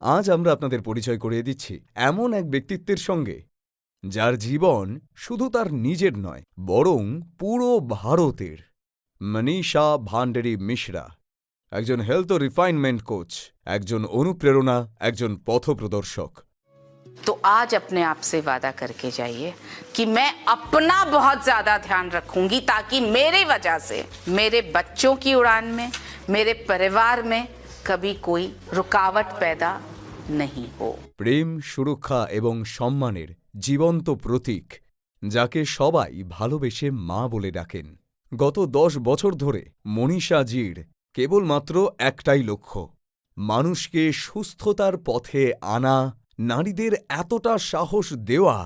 আজ আমরা আপনাদের পরিচয় করিয়ে দিচ্ছি এমন এক ব্যক্তিত্বের সঙ্গে যার জীবন শুধু তার নিজের নয় বরং পুরো ভারতের। মনীষা ভান্ডারী মিশ্রা একজন হেলথ ও রিফাইনমেন্ট কোচ, একজন অনুপ্রেরণা, একজন পথপ্রদর্শক। तो आज अपने आप से वादा करके जाइए कि मैं अपना बहुत ज्यादा ध्यान रखूंगी ताकि मेरे वजह से मेरे बच्चों की उड़ान में, मेरे परिवार में कभी कोई रुकावट पैदा नहीं हो। প্রেম, সুরক্ষা এবং সম্মানের জীবন্ত প্রতীক, যাকে সবাই ভালোবেসে মা বলে ডাকেন। গত 10 বছর ধরে মনীষাজির কেবলমাত্র একটাই লক্ষ্য, মানুষকে সুস্থতার পথে আনা, নারীদের এতটা সাহস দেওয়া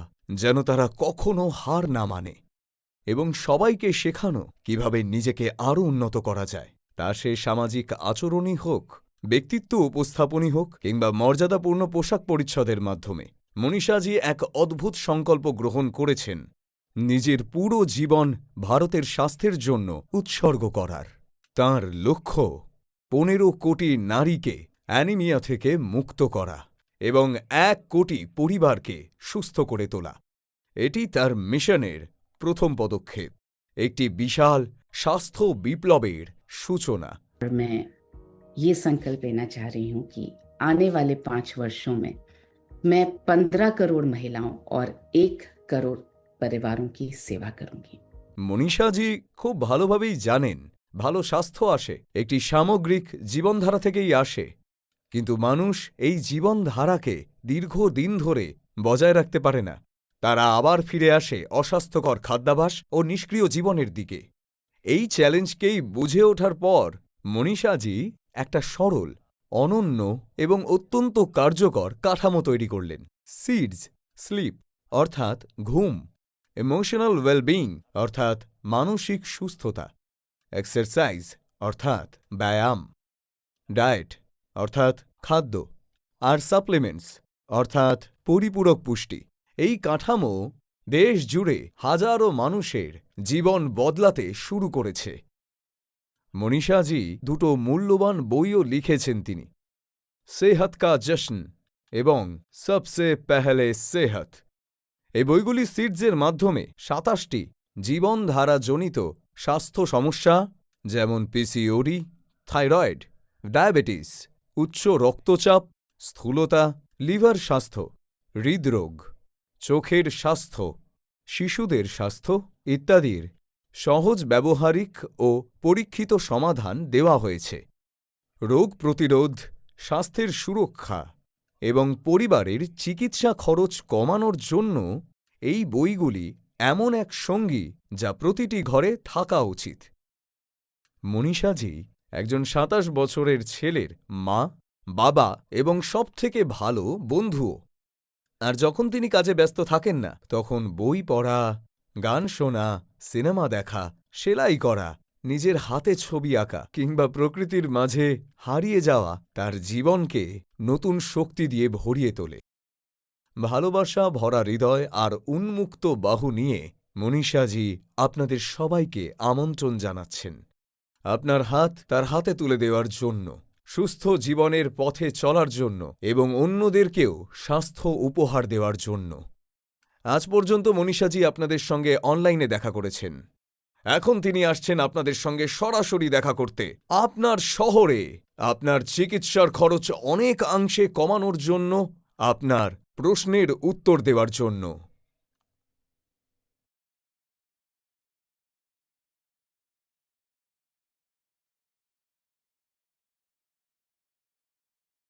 যেন তারা কখনো হার না মানে, এবং সবাইকে শেখানো কিভাবে নিজেকে আরও উন্নত করা যায়। তা সে সামাজিক আচরণই হোক, ব্যক্তিত্ব উপস্থাপনই হোক কিংবা মর্যাদাপূর্ণ পোশাক পরিচ্ছদের মাধ্যমে। মনীষাজি এক অদ্ভুত সংকল্প গ্রহণ করেছেন, নিজের পুরো জীবন ভারতের স্বাস্থ্যের জন্য উৎসর্গ করার। তাঁর লক্ষ্য 15 কোটি নারীকে অ্যানিমিয়া থেকে মুক্ত করা এবং 1 কোটি পরিবারকে সুস্থ করে তোলা। এটি তার মিশনের প্রথম পদক্ষেপ, একটি বিশাল স্বাস্থ্য বিপ্লবের সূচনা। मैं ये संकल्प लेना चाह रही हूँ कि आने वाले 5 वर्षों में मैं 15 करोड़ महिलाओं और 1 करोड़ परिवारों की सेवा करूंगी। মনীষাজি খুব ভালোভাবেই জানেন, ভালো স্বাস্থ্য আসে একটি সামগ্রিক জীবনধারা থেকেই আসে, কিন্তু মানুষ এই জীবনধারাকে দীর্ঘদিন ধরে বজায় রাখতে পারে না। তারা আবার ফিরে আসে অস্বাস্থ্যকর খাদ্যাভ্যাস ও নিষ্ক্রিয় জীবনের দিকে। এই চ্যালেঞ্জকেই বুঝে ওঠার পর মনীষাজি একটা সরল, অনন্য এবং অত্যন্ত কার্যকর কাঠামো তৈরি করলেন। সিডস, স্লিপ অর্থাৎ ঘুম, ইমোশনাল ওয়েলবিং অর্থাৎ মানসিক সুস্থতা, এক্সারসাইজ অর্থাৎ ব্যায়াম, ডায়েট অর্থাৎ খাদ্য, আর সাপ্লিমেন্টস অর্থাৎ পরিপূরক পুষ্টি। এই কাঠামো দেশ জুড়ে হাজারো মানুষের জীবন বদলাতে শুরু করেছে। মনীষাজি 2 মূল্যবান বইও লিখেছেন তিনি, সেহত কা জশ্ন এবং সবসে পেহলে সেহত। এই বইগুলি সিডসের মাধ্যমে 27টি জীবনধারাজনিত স্বাস্থ্য সমস্যা যেমন পিসিওডি, থাইরয়েড, ডায়াবেটিস, উচ্চ রক্তচাপ, স্থূলতা, লিভার স্বাস্থ্য, হৃদরোগ, চোখের স্বাস্থ্য, শিশুদের স্বাস্থ্য ইত্যাদির সহজ ব্যবহারিক ও পরীক্ষিত সমাধান দেওয়া হয়েছে। রোগ প্রতিরোধ, স্বাস্থ্যের সুরক্ষা এবং পরিবারের চিকিৎসা খরচ কমানোর জন্য এই বইগুলি এমন এক সঙ্গী যা প্রতিটি ঘরে থাকা উচিত। মনীষাজি একজন 27 বছরের ছেলের মা, বাবা এবং সবথেকে ভালো বন্ধুও। আর যখন তিনি কাজে ব্যস্ত থাকেন না, তখন বই পড়া, গান শোনা, সিনেমা দেখা, সেলাই করা, নিজের হাতে ছবি আঁকা কিংবা প্রকৃতির মাঝে হারিয়ে যাওয়া তার জীবনকে নতুন শক্তি দিয়ে ভরিয়ে তোলে। ভালোবাসা ভরা হৃদয় আর উন্মুক্ত বাহু নিয়ে মনীষাজি আপনাদের সবাইকে আমন্ত্রণ জানাচ্ছেন আপনার হাত তার হাতে তুলে দেওয়ার জন্য, সুস্থ জীবনের পথে চলার জন্য এবং অন্যদেরকেও স্বাস্থ্য উপহার দেওয়ার জন্য। আজ পর্যন্ত মনীষাজি আপনাদের সঙ্গে অনলাইনে দেখা করেছেন, এখন তিনি আসছেন আপনাদের সঙ্গে সরাসরি দেখা করতে আপনার শহরে, আপনার চিকিৎসার খরচ অনেকাংশে কমানোর জন্য, আপনার প্রশ্নের উত্তর দেওয়ার জন্য।